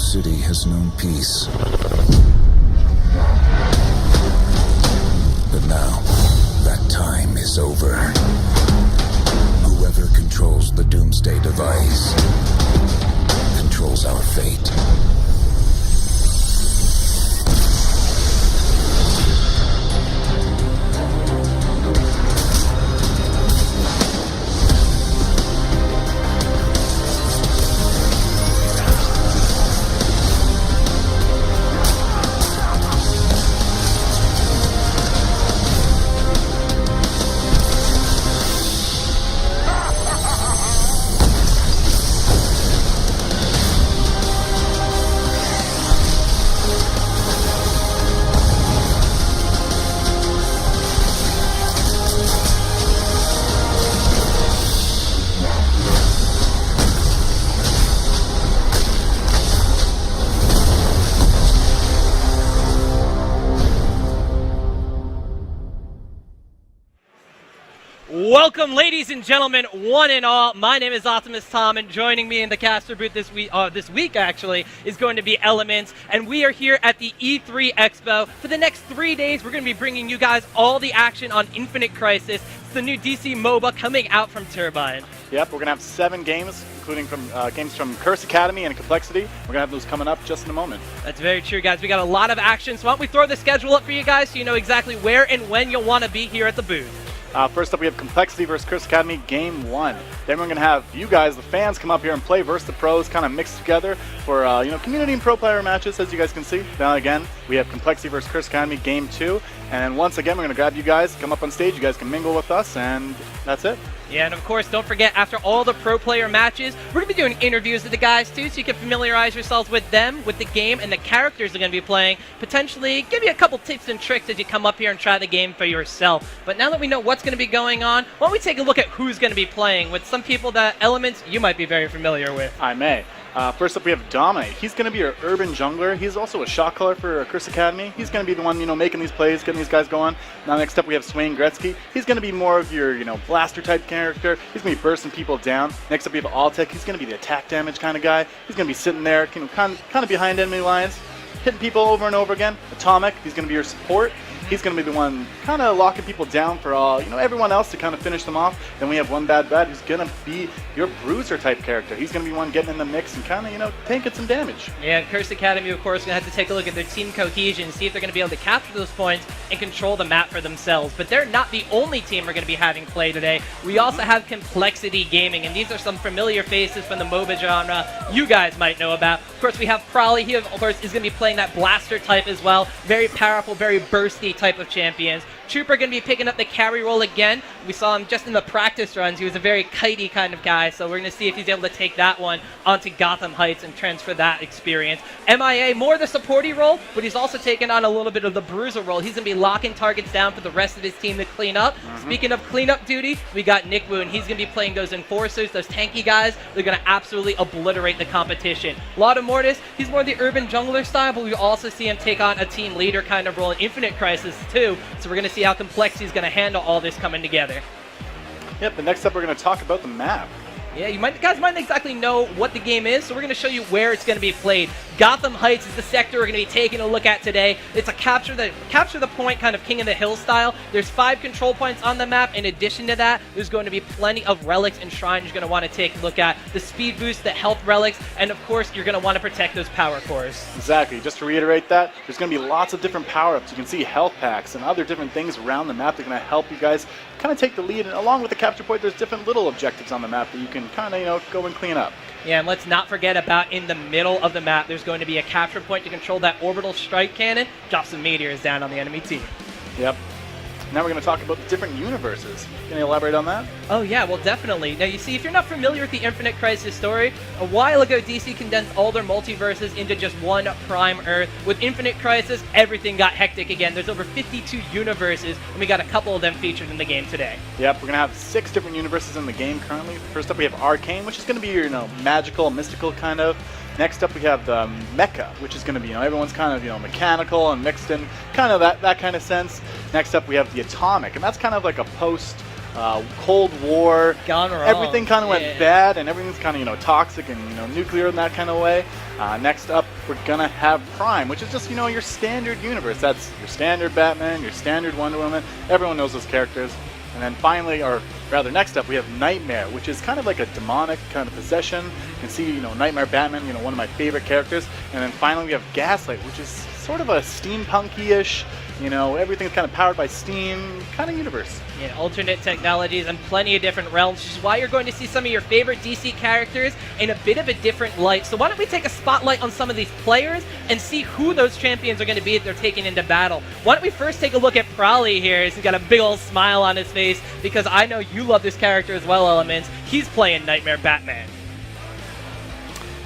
city has known peace. But now, that time is over. Whoever controls the Doomsday device controls our fate. Welcome, ladies and gentlemen, one and all. My name is Optimus Tom, and joining me in the caster booth this week actually is going to be Elements, and we are here at the E3 Expo. For the next 3 days, we're going to be bringing you guys all the action on Infinite Crisis. It's the new DC MOBA coming out from Turbine. Yep, we're going to have 7 games, including from games from Curse Academy and CompLexity. We're going to have those coming up just in a moment. That's very true, guys. We got a lot of action, so why don't we throw the schedule up for you guys so you know exactly where and when you'll want to be here at the booth. First up, we have CompLexity versus Curse Academy Game 1. Then we're going to have you guys, the fans, come up here and play versus the pros, kind of mixed together for community and pro player matches, as you guys can see. Now again, we have CompLexity versus Curse Academy Game 2. And once again, we're going to grab you guys, come up on stage, you guys can mingle with us, and that's it. Yeah, and of course, don't forget, after all the pro player matches, we're going to be doing interviews with the guys too, so you can familiarize yourselves with them, with the game, and the characters they're going to be playing. Potentially give you a couple tips and tricks as you come up here and try the game for yourself. But now that we know what's going to be going on, why don't we take a look at who's going to be playing with some people that Elements you might be very familiar with. I may. First up, we have Dominate. He's going to be your urban jungler. He's also a shot caller for Curse Academy. He's going to be the one, making these plays, getting these guys going. Now, next up, we have Swain Gretzky. He's going to be more of your, blaster type character. He's going to be bursting people down. Next up, we have Altec. He's going to be the attack damage kind of guy. He's going to be sitting there, kind of behind enemy lines, hitting people over and over again. Atomic. He's going to be your support. He's going to be the one kind of locking people down for everyone else to kind of finish them off. Then we have One Bad Bad, who's going to be your bruiser type character. He's going to be one getting in the mix and kind of, tanking some damage. Yeah, and Curse Academy, of course, going to have to take a look at their team cohesion, see if they're going to be able to capture those points and control the map for themselves. But they're not the only team we're going to be having play today. We also have CompLexity Gaming, and these are some familiar faces from the MOBA genre you guys might know about. Of course, we have Prolly. He, of course, is going to be playing that blaster type as well. Very powerful, very bursty type of champions. Trooper going to be picking up the carry role again. We saw him just in the practice runs. He was a very kitey kind of guy, so we're going to see if he's able to take that one onto Gotham Heights and transfer that experience. MIA, more the supporty role, but he's also taking on a little bit of the bruiser role. He's going to be locking targets down for the rest of his team to clean up. Speaking of cleanup duty, we got Nick Wu, and he's going to be playing those enforcers, those tanky guys. They're going to absolutely obliterate the competition. Lauda Mortis, he's more the urban jungler style, but we also see him take on a team leader kind of role in Infinite Crisis too, so we're going to see how CompLexity is going to handle all this coming together. Yep, and next up we're going to talk about the map. Yeah, you guys might not exactly know what the game is, so we're going to show you where it's going to be played. Gotham Heights is the sector we're going to be taking a look at today. It's a capture the point kind of King of the Hill style. There's 5 control points on the map. In addition to that, there's going to be plenty of relics and shrines you're going to want to take a look at. The speed boost, the health relics, and of course, you're going to want to protect those power cores. Exactly. Just to reiterate that, there's going to be lots of different power-ups. You can see health packs and other different things around the map that are going to help you guys kind of take the lead. And along with the capture point, there's different little objectives on the map that you can kind of, go and clean up. Yeah, and let's not forget about in the middle of the map, there's going to be a capture point to control that orbital strike cannon. Drop some meteors down on the enemy team. Yep. Now we're going to talk about the different universes. Can you elaborate on that? Oh yeah, well definitely. Now you see, if you're not familiar with the Infinite Crisis story, a while ago DC condensed all their multiverses into just one prime Earth. With Infinite Crisis, everything got hectic again. There's over 52 universes, and we got a couple of them featured in the game today. Yep, we're going to have 6 different universes in the game currently. First up we have Arcane, which is going to be your, magical, mystical kind of. Next up we have the Mecha, which is going to be, everyone's kind of, mechanical and mixed in, kind of that kind of sense. Next up we have the Atomic, and that's kind of like a post Cold War. Gone wrong. Everything kind of went bad, and everything's kind of, toxic and, nuclear in that kind of way. Next up we're gonna have Prime, which is just, you know, your standard universe. That's your standard Batman, your standard Wonder Woman. Everyone knows those characters. And then finally, or rather next up, we have Nightmare, which is kind of like a demonic kind of possession. You can see, you know, Nightmare Batman, you know, one of my favorite characters. And then finally we have Gaslight, which is sort of a steampunky-ish, you know, everything's kind of powered by steam kind of universe. Yeah, alternate technologies and plenty of different realms, which is why you're going to see some of your favorite DC characters in a bit of a different light. So why don't we take a spotlight on some of these players and see who those champions are going to be that they're taking into battle. Why don't we first take a look at Prowley here. He's got a big old smile on his face because I know you love this character as well, Elements. He's playing Nightmare Batman.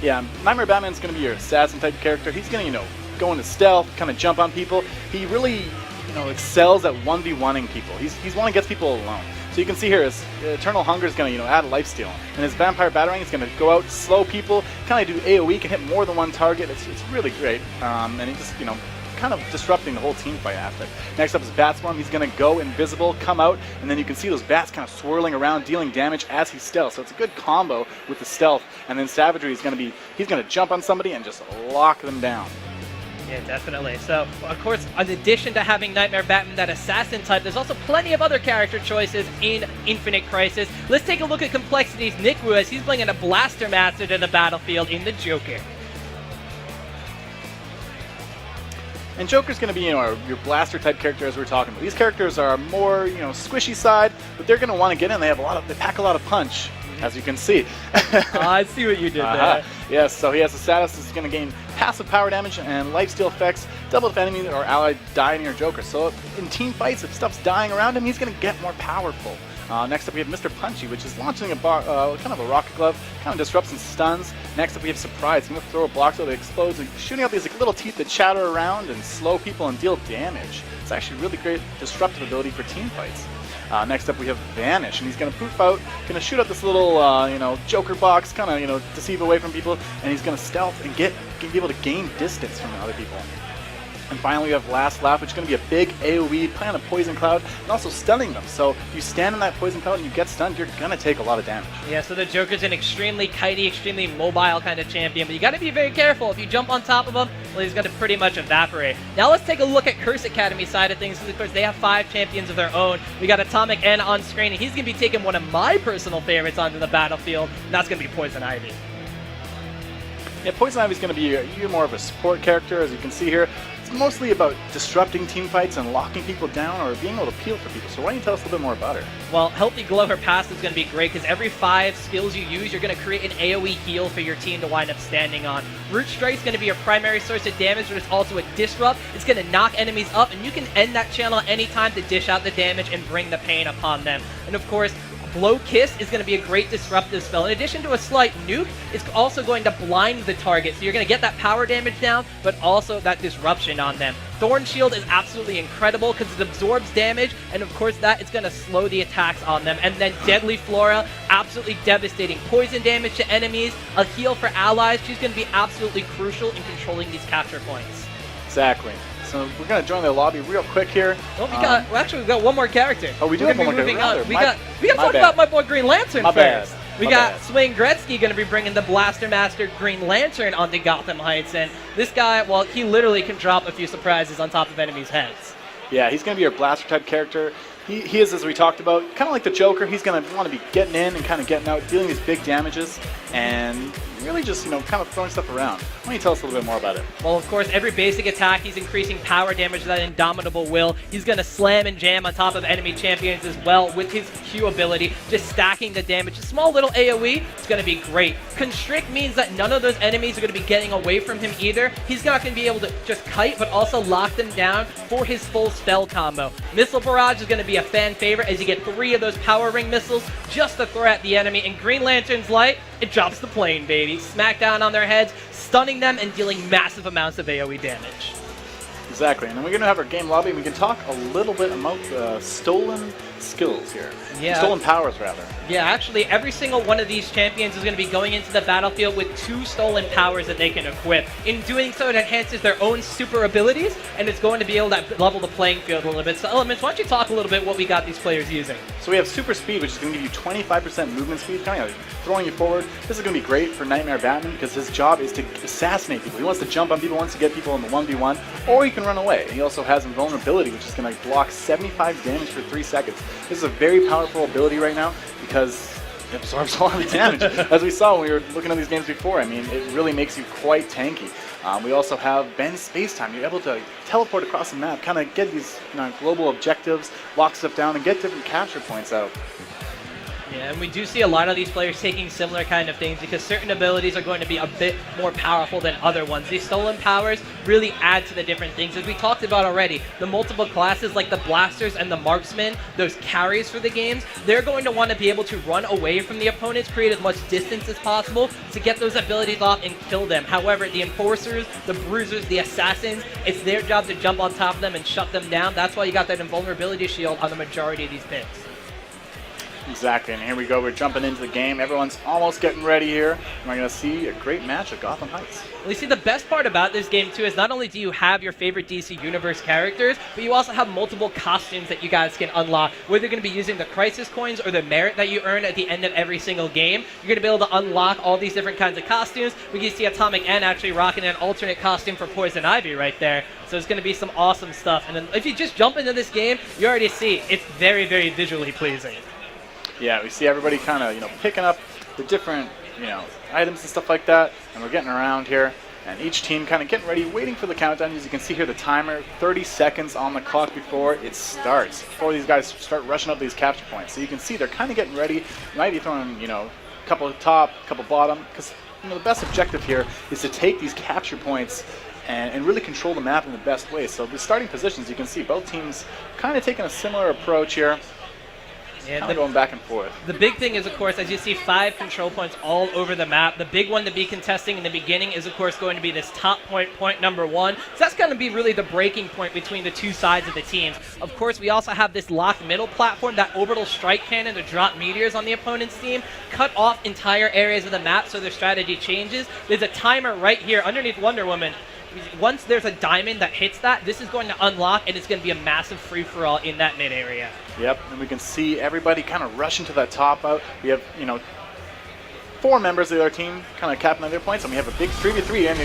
Yeah, Nightmare Batman's going to be your assassin type character. He's going to, you know, go into stealth, kind of jump on people. He really, you know, excels at 1v1ing people. He's one that gets people alone. So you can see here his Eternal Hunger is going to, you know, add lifesteal. And his Vampire Batarang is going to go out, slow people, kind of do AoE, can hit more than one target. It's really great. And he just, you know, kind of disrupting the whole team fight aspect. Next up is Batswarm. He's going to go invisible, come out, and then you can see those bats kind of swirling around, dealing damage as he stealth. So it's a good combo with the stealth. And then Savagery is going to be, he's going to jump on somebody and just lock them down. Yeah, definitely. So, of course, in addition to having Nightmare Batman, that assassin type, there's also plenty of other character choices in Infinite Crisis. Let's take a look at Complexity's Nick Wu as he's bringing a Blaster Master to the battlefield in the Joker. And Joker's going to be, you know, your blaster type character as we were talking about. These characters are more, you know, squishy side, but they're going to want to get in. They pack a lot of punch, as you can see. I see what you did there. Yes, so he has a status that's going to gain passive power damage and lifesteal effects, double if enemy or ally die near Joker. So in team fights, if stuff's dying around him, he's going to get more powerful. Next up we have Mr. Punchy, which is launching a kind of a rocket glove, kind of disrupts and stuns. Next up we have Surprise. He's going to throw a block so that it explodes, shooting out these like, little teeth that chatter around and slow people and deal damage. It's actually really great disruptive ability for team fights. Next up we have Vanish, and he's going to poof out, going to shoot out this little, you know, Joker box, kind of, you know, deceive away from people, and he's going to stealth and be able to gain distance from other people. And finally we have Last Laugh, which is going to be a big AoE, playing a Poison Cloud, and also stunning them. So if you stand in that Poison Cloud and you get stunned, you're going to take a lot of damage. Yeah, so the Joker's an extremely kitey, extremely mobile kind of champion, but you got to be very careful. If you jump on top of him, well, he's going to pretty much evaporate. Now let's take a look at Curse Academy side of things, because of course they have 5 champions of their own. We got Atomic N on screen, and he's going to be taking one of my personal favorites onto the battlefield, and that's going to be Poison Ivy. Yeah, Poison Ivy is going to be you're more of a support character, as you can see here. It's mostly about disrupting team fights and locking people down or being able to peel for people. So why don't you tell us a little bit more about her? Well, Healthy Glow, her passive is going to be great because every 5 skills you use, you're going to create an AoE heal for your team to wind up standing on. Root Strike is going to be your primary source of damage, but it's also a disrupt. It's going to knock enemies up, and you can end that channel at any time to dish out the damage and bring the pain upon them. And of course, Blow Kiss is going to be a great disruptive spell. In addition to a slight nuke, it's also going to blind the target. So you're going to get that power damage down, but also that disruption on them. Thorn Shield is absolutely incredible because it absorbs damage, and of course that is going to slow the attacks on them. And then Deadly Flora, absolutely devastating. Poison damage to enemies, a heal for allies. She's going to be absolutely crucial in controlling these capture points. Exactly. So we're going to join the lobby real quick here. Well, we've got one more character. Oh, we do have one more character. We got to talk about my boy Green Lantern first. We got Swing Gretzky going to be bringing the Blaster Master Green Lantern onto Gotham Heights, and this guy, well, he literally can drop a few surprises on top of enemies' heads. Yeah, he's going to be your blaster type character. He is, as we talked about, kind of like the Joker. He's going to want to be getting in and kind of getting out, dealing these big damages, and really just, you know, kind of throwing stuff around. Why don't you tell us a little bit more about it? Well, of course, every basic attack, he's increasing power damage with that Indomitable Will. He's going to slam and jam on top of enemy champions as well with his Q ability, just stacking the damage. A small little AoE, it's going to be great. Constrict means that none of those enemies are going to be getting away from him either. He's not going to be able to just kite, but also lock them down for his full spell combo. Missile Barrage is going to be a fan favorite as you get 3 of those Power Ring missiles just to throw at the enemy. And Green Lantern's Light, it drops the plane, baby. Smack down on their heads, stunning them and dealing massive amounts of AoE damage. Exactly, and then we're going to have our game lobby, and we can talk a little bit about the stolen skills here. Yeah. Stolen powers, rather. Yeah, actually, every single one of these champions is going to be going into the battlefield with 2 stolen powers that they can equip. In doing so, it enhances their own super abilities, and it's going to be able to level the playing field a little bit. So, Elements, why don't you talk a little bit what we got these players using? So we have super speed, which is going to give you 25% movement speed, kind of like throwing you forward. This is going to be great for Nightmare Batman because his job is to assassinate people. He wants to jump on people, wants to get people in the 1v1, or he can run away. He also has invulnerability, which is going to block 75 damage for 3 seconds. This is a very powerful ability right now because it absorbs a lot of damage. As we saw when we were looking at these games before, I mean, it really makes you quite tanky. We also have Ben's Space-Time. You're able to teleport across the map, kind of get these global objectives, lock stuff down, and get different capture points out. Yeah, and we do see a lot of these players taking similar kind of things because certain abilities are going to be a bit more powerful than other ones. These stolen powers really add to the different things. As we talked about already, the multiple classes like the blasters and the marksmen, those carries for the games, they're going to want to be able to run away from the opponents, create as much distance as possible to get those abilities off and kill them. However, the enforcers, the bruisers, the assassins, it's their job to jump on top of them and shut them down. That's why you got that invulnerability shield on the majority of these picks. Exactly, and here we go. We're jumping into the game. Everyone's almost getting ready here. And we're going to see a great match at Gotham Heights. Well, you see, the best part about this game, too, is not only do you have your favorite DC Universe characters, but you also have multiple costumes that you guys can unlock. Whether you're going to be using the Crisis Coins or the merit that you earn at the end of every single game, you're going to be able to unlock all these different kinds of costumes. We can see Atomic N actually rocking an alternate costume for Poison Ivy right there. So it's going to be some awesome stuff. And then if you just jump into this game, you already see it's very, very visually pleasing. Yeah, we see everybody kind of, picking up the different, items and stuff like that, and we're getting around here, and each team kind of getting ready, waiting for the countdown. As you can see here, the timer, 30 seconds on the clock before it starts, before these guys start rushing up these capture points. So you can see they're kind of getting ready. They might be throwing, a couple top, couple bottom, because, the best objective here is to take these capture points and really control the map in the best way. So the starting positions, you can see both teams kind of taking a similar approach here. And going back and forth. The big thing is, of course, as you see 5 control points all over the map. The big one to be contesting in the beginning is, of course, going to be this top point number 1. So that's going to be really the breaking point between the two sides of the teams. Of course, we also have this locked middle platform, that orbital strike cannon to drop meteors on the opponent's team, cut off entire areas of the map so their strategy changes. There's a timer right here underneath Wonder Woman. Once there's a diamond that hits that, this is going to unlock, and it's going to be a massive free-for-all in that mid area. Yep, and we can see everybody kind of rushing to that top out. We have, 4 members of our team kind of capping on their points, and we have a big 3v3, and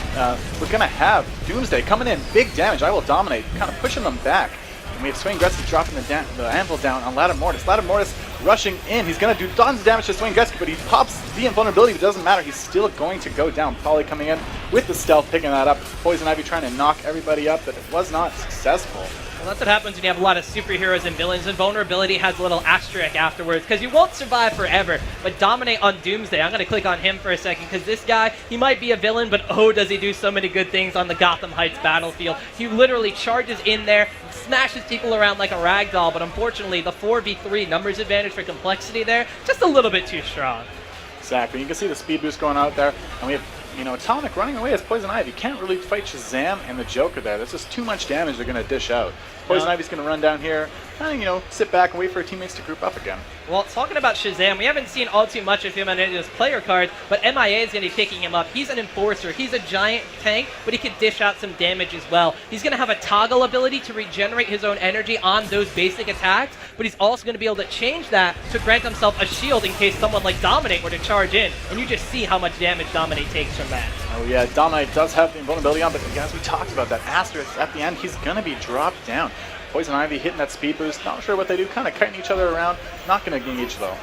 we're going to have Doomsday coming in, big damage. I will dominate, kind of pushing them back. And we have Swain Gretzky dropping the anvil down on Ladder Mortis. Ladder Mortis rushing in. He's going to do tons of damage to Swain Gretzky, but he pops the invulnerability. It doesn't matter. He's still going to go down. Polly coming in with the stealth, picking that up. Poison Ivy trying to knock everybody up, but it was not successful. Well, that's what happens when you have a lot of superheroes and villains, and vulnerability has a little asterisk afterwards, because you won't survive forever. But dominate on Doomsday. I'm going to click on him for a second, because this guy, he might be a villain, but oh, does he do so many good things on the Gotham Heights battlefield. He literally charges in there, smashes people around like a rag doll, but unfortunately, the 4v3 numbers advantage for complexity there, just a little bit too strong. Exactly. You can see the speed boost going out there, and we have Atomic running away as Poison Ivy. Can't really fight Shazam and the Joker there. There's just too much damage they're going to dish out. Poison Ivy's going to run down here, and, sit back and wait for her teammates to group up again. Well, talking about Shazam, we haven't seen all too much of him on any of those player cards, but MIA is going to be picking him up. He's an enforcer. He's a giant tank, but he can dish out some damage as well. He's going to have a toggle ability to regenerate his own energy on those basic attacks, but he's also going to be able to change that to grant himself a shield in case someone like Dominate were to charge in, and you just see how much damage Dominate takes from that. Oh yeah, Dominate does have the invulnerability on, but as we talked about, that asterisk at the end, he's going to be dropped down. Poison Ivy hitting that speed boost, not sure what they do, kind of kiting each other around, not going to engage though.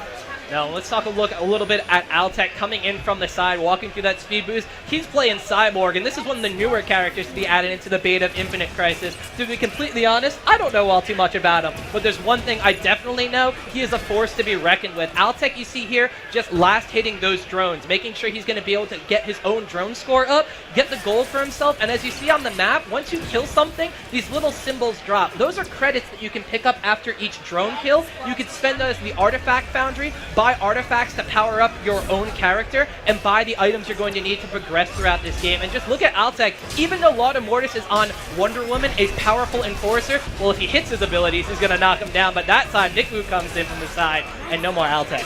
Now, let's talk a little bit at Altec coming in from the side, walking through that speed boost. He's playing Cyborg, and this is one of the newer characters to be added into the beta of Infinite Crisis. To be completely honest, I don't know all too much about him, but there's one thing I definitely know. He is a force to be reckoned with. Altec, you see here, just last hitting those drones, making sure he's going to be able to get his own drone score up, get the gold for himself, and as you see on the map, once you kill something, these little symbols drop. Those are credits that you can pick up after each drone kill. You can spend those as the Artifact Foundry, buy artifacts to power up your own character, and buy the items you're going to need to progress throughout this game. And just look at Altec. Even though Lauda Mortis is on Wonder Woman, a powerful enforcer, well, if he hits his abilities, he's going to knock him down. But that time, Niku comes in from the side, and no more Altec.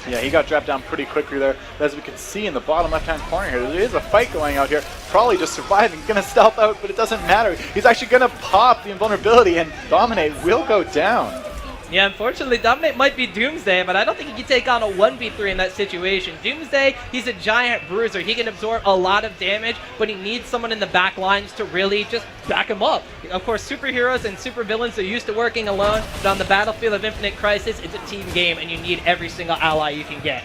Yeah, he got dropped down pretty quickly there. But as we can see in the bottom left-hand corner here, there is a fight going out here. Probably just surviving, gonna stealth out, but it doesn't matter. He's actually gonna pop the invulnerability, and Dominate will go down. Yeah, unfortunately, Dominate might be Doomsday, but I don't think he can take on a 1v3 in that situation. Doomsday, he's a giant bruiser. He can absorb a lot of damage, but he needs someone in the back lines to really just back him up. Of course, superheroes and supervillains are used to working alone, but on the battlefield of Infinite Crisis, it's a team game, and you need every single ally you can get.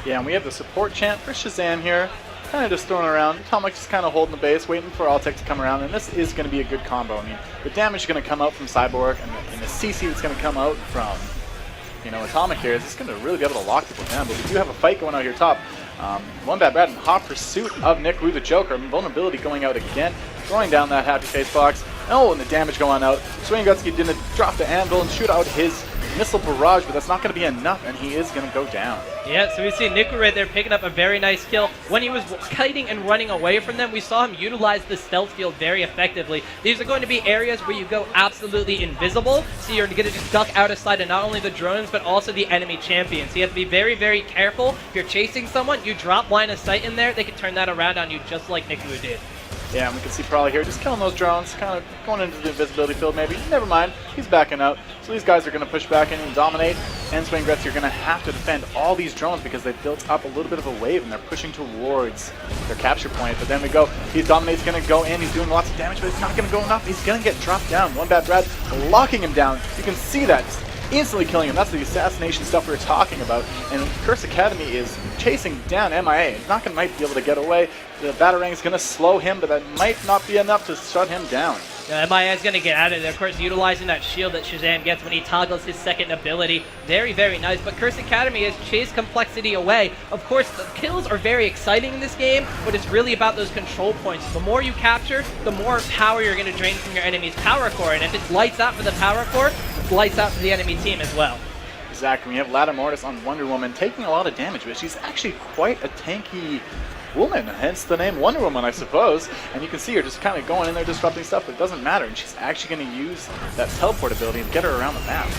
Yeah, and we have the support chant for Shazam here. Kind of just throwing around. Atomic just kind of holding the base, waiting for Altec to come around, and this is going to be a good combo. I mean, the damage is going to come out from Cyborg, and the CC that's going to come out from, Atomic here is just going to really be able to lock people down. But we do have a fight going out here top. One Bad Brad in hot pursuit of Niku the Joker. Vulnerability going out again, throwing down that Happy Face box. Oh, and the damage going out. Swing Gutsky didn't drop the anvil and shoot out his missile barrage, but that's not going to be enough, and he is going to go down. Yeah, so we see Niku right there picking up a very nice kill. When he was kiting and running away from them, we saw him utilize the stealth field very effectively. These are going to be areas where you go absolutely invisible, so you're going to just duck out of sight of not only the drones, but also the enemy champions. So you have to be very, very careful. If you're chasing someone, you drop line of sight in there, they can turn that around on you just like Niku did. Yeah, and we can see probably here just killing those drones, kind of going into the invisibility field maybe. Never mind, he's backing out. So these guys are going to push back in and dominate. And Swing Gretzky are going to have to defend all these drones because they've built up a little bit of a wave and they're pushing towards their capture point. But then we go, Dominate's going to go in, he's doing lots of damage, but it's not going to go enough. He's going to get dropped down. One Bad Brad locking him down. You can see that. Instantly killing him. That's the assassination stuff we were talking about. And Curse Academy is chasing down MIA. He's not going to might be able to get away. The Batarang is going to slow him, but that might not be enough to shut him down. MIA is going to get out of there, of course, utilizing that shield that Shazam gets when he toggles his second ability. Very, very nice. But Curse Academy has chased CompLexity away. Of course, the kills are very exciting in this game, but it's really about those control points. The more you capture, the more power you're going to drain from your enemy's power core. And if it's lights out for the power core, it's lights out for the enemy team as well. Exactly. We have Lauda Mortis on Wonder Woman taking a lot of damage, but she's actually quite a tanky woman, hence the name Wonder Woman, I suppose. And you can see her just kind of going in there disrupting stuff, but it doesn't matter. And she's actually going to use that teleport ability and get her around the map.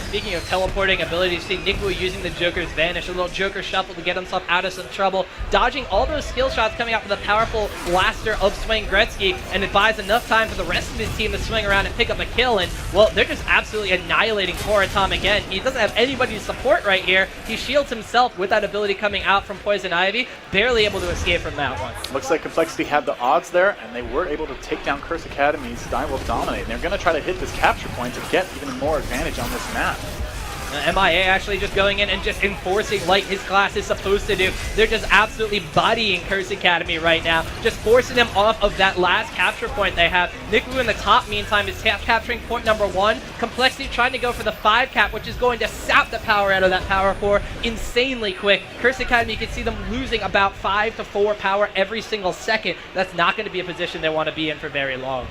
Speaking of teleporting abilities, see Niku using the Joker's Vanish, a little Joker shuffle to get himself out of some trouble, dodging all those skill shots coming out from the powerful blaster of Swing Gretzky, and it buys enough time for the rest of his team to swing around and pick up a kill. And, well, they're just absolutely annihilating Core Atomic again. He doesn't have anybody to support right here. He shields himself with that ability coming out from Poison Ivy, barely able to escape from that one. Looks like CompLexity had the odds there, and they were able to take down Curse Academy's Direwolf Dominate. And they're going to try to hit this capture point to get even more advantage on this map. MIA actually just going in and just enforcing like his class is supposed to do. They're just absolutely bodying Curse Academy right now, just forcing them off of that last capture point they have. Niku in the top, meantime, is capturing point number 1. CompLexity trying to go for the 5 cap, which is going to sap the power out of that power core insanely quick. Curse Academy, you can see them losing about 5 to 4 power every single second. That's not going to be a position they want to be in for very long.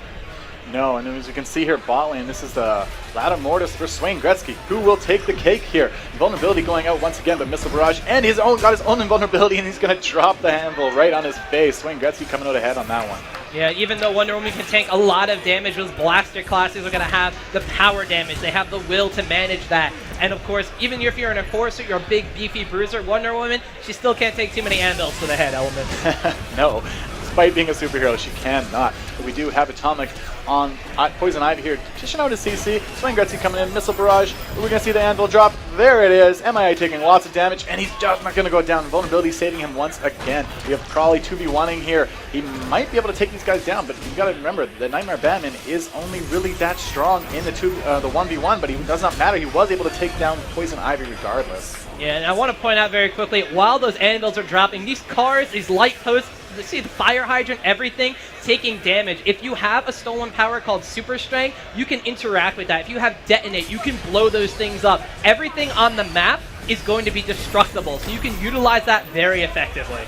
No, and as you can see here, bot lane, this is the Lauda Mortis for Swing Gretzky. Who will take the cake here? Vulnerability going out once again, but Missile Barrage, and got his own invulnerability, and he's going to drop the anvil right on his face. Swing Gretzky coming out ahead on that one. Yeah, even though Wonder Woman can tank a lot of damage, those blaster classes are going to have the power damage. They have the will to manage that. And of course, even if you're an enforcer, you're a big, beefy bruiser, Wonder Woman, she still can't take too many anvils to the head, Element. No. Despite being a superhero, she cannot. But we do have Atomic on Poison Ivy here, dishing out his CC. Swing Gretzky coming in, Missile Barrage. We're going to see the anvil drop. There it is. MIA taking lots of damage, and he's just not going to go down. Vulnerability saving him once again. We have Crawley 2v1ing here. He might be able to take these guys down, but you've got to remember, the Nightmare Batman is only really that strong in the 1v1, but he does not matter. He was able to take down Poison Ivy regardless. Yeah, and I want to point out very quickly, while those anvils are dropping, these cars, these light posts, see the fire hydrant, everything taking damage. If you have a stolen power called Super Strength, you can interact with that. If you have Detonate, you can blow those things up. Everything on the map is going to be destructible, so you can utilize that very effectively.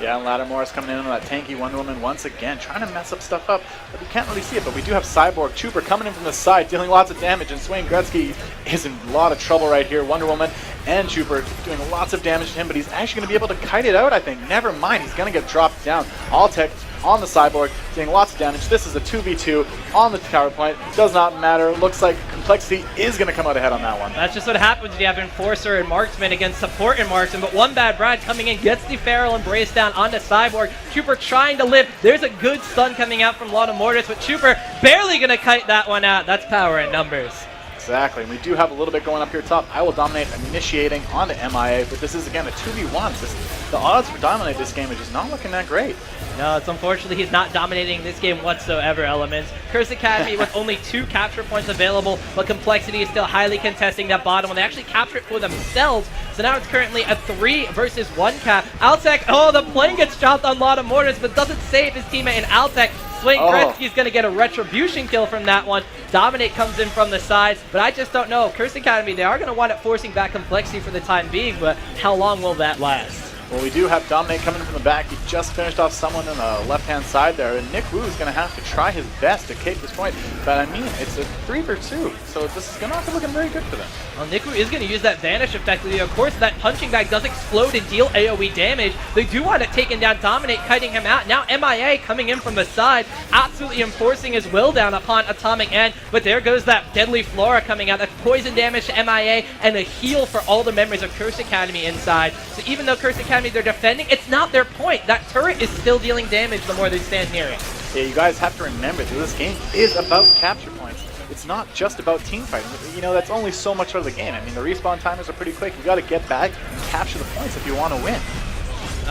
Yeah, and Ladder Morris coming in on that tanky Wonder Woman once again, trying to mess up stuff up, but we can't really see it. But we do have Cyborg Trooper coming in from the side, dealing lots of damage, and Swain Gretzky is in a lot of trouble right here. Wonder Woman and Trooper doing lots of damage to him, but he's actually going to be able to kite it out, I think. Never mind, he's going to get dropped down. All-Tech on the Cyborg, doing lots of damage. This is a 2v2 on the tower point. Does not matter. Looks like Complexity is going to come out ahead on that one. That's just what happens when you have Enforcer and Marksman against Support and Marksman, but one bad Brad coming in gets the Feral Embrace down onto Cyborg. Trooper trying to live. There's a good stun coming out from Lana Mortis, but Trooper barely going to kite that one out. That's power in numbers. Exactly, and we do have a little bit going up here top. I will dominate initiating onto MIA, but this is again a 2v1. The odds for dominate this game are just not looking that great. No, it's unfortunately he's not dominating this game whatsoever, Elements. Curse Academy with only 2 capture points available, but Complexity is still highly contesting that bottom one. They actually capture it for themselves, so now it's currently a 3 versus 1 cap. Altec, oh, the plane gets dropped on Lana Mortis, but doesn't save his teammate in Altec. Swain Gretzky's going to get a retribution kill from that one. Dominate comes in from the side, but I just don't know. Curse Academy, they are going to wind up forcing back Complexity for the time being, but how long will that last? Well, we do have Dominate coming from the back. He just finished off someone on the left-hand side there, and Nick Wu is going to have to try his best to take this point. But I mean, it's a 3 for 2, so this is going to have to look very good for them. Well, Nick Wu is going to use that Vanish effectively. Of course, that punching bag does explode and deal AoE damage. They do want it taking down Dominate, kiting him out. Now MIA coming in from the side, absolutely enforcing his will down upon Atomic End. But there goes that Deadly Flora coming out. That's poison damage to MIA and a heal for all the members of Curse Academy inside. So even though Curse Academy, they're defending, it's not their point. That turret is still dealing damage the more they stand near it. Yeah, you guys have to remember that this game is about capture points. It's not just about team fighting. You know, that's only so much of the game. I mean, the respawn timers are pretty quick. You got to get back and capture the points if you want to win.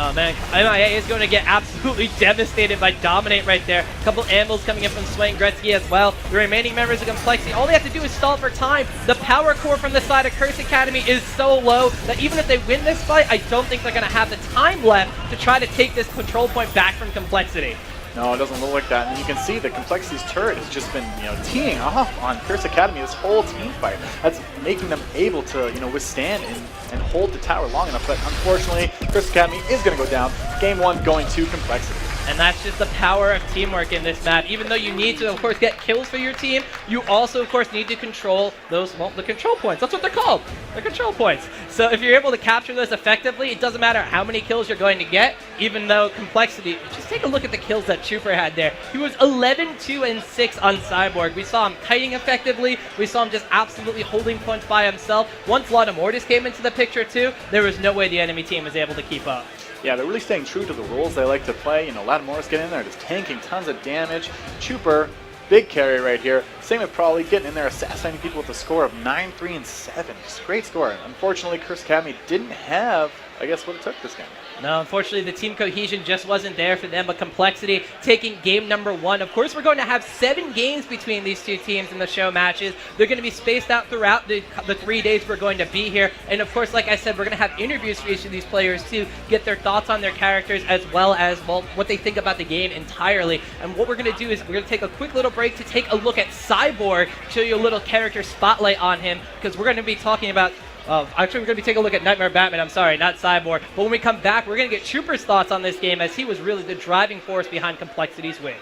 Oh man, MIA is going to get absolutely devastated by Dominate right there. A couple anvils coming in from Swain Gretzky as well. The remaining members of Complexity, all they have to do is stall for time. The power core from the side of Curse Academy is so low that even if they win this fight, I don't think they're going to have the time left to try to take this control point back from Complexity. No, it doesn't look like that. And you can see that Complexity's turret has just been, teeing off on Curse Academy this whole team fight. That's making them able to, withstand and hold the tower long enough. But unfortunately, Curse Academy is going to go down. Game 1 going to Complexity. And that's just the power of teamwork in this map. Even though you need to, of course, get kills for your team, you also, of course, need to control those, well, the control points. That's what they're called. They're control points. So if you're able to capture those effectively, it doesn't matter how many kills you're going to get, even though Complexity, just take a look at the kills that Trooper had there. He was 11, 2, and 6 on Cyborg. We saw him kiting effectively. We saw him just absolutely holding points by himself. Once Lana Mortis came into the picture too, there was no way the enemy team was able to keep up. Yeah, they're really staying true to the rules they like to play. Ladder Morris getting in there, just tanking tons of damage. Trooper, big carry right here. Same with Prawley, getting in there, assassinating people with a score of 9, 3, and 7. Just a great score. Unfortunately, Curse Academy didn't have, I guess, what it took this game. No, unfortunately, the team cohesion just wasn't there for them, but Complexity taking game number 1. Of course, we're going to have 7 games between these two teams in the show matches. They're going to be spaced out throughout the 3 days we're going to be here. And of course, like I said, we're going to have interviews for each of these players to get their thoughts on their characters as well as, well, what they think about the game entirely. And what we're going to do is we're going to take a quick little break to take a look at Cyborg, show you a little character spotlight on him, because we're going to be talking about actually, we're going to be taking a look at Nightmare Batman. I'm sorry, not Cyborg. But when we come back, we're going to get Trooper's thoughts on this game, as he was really the driving force behind Complexity's win.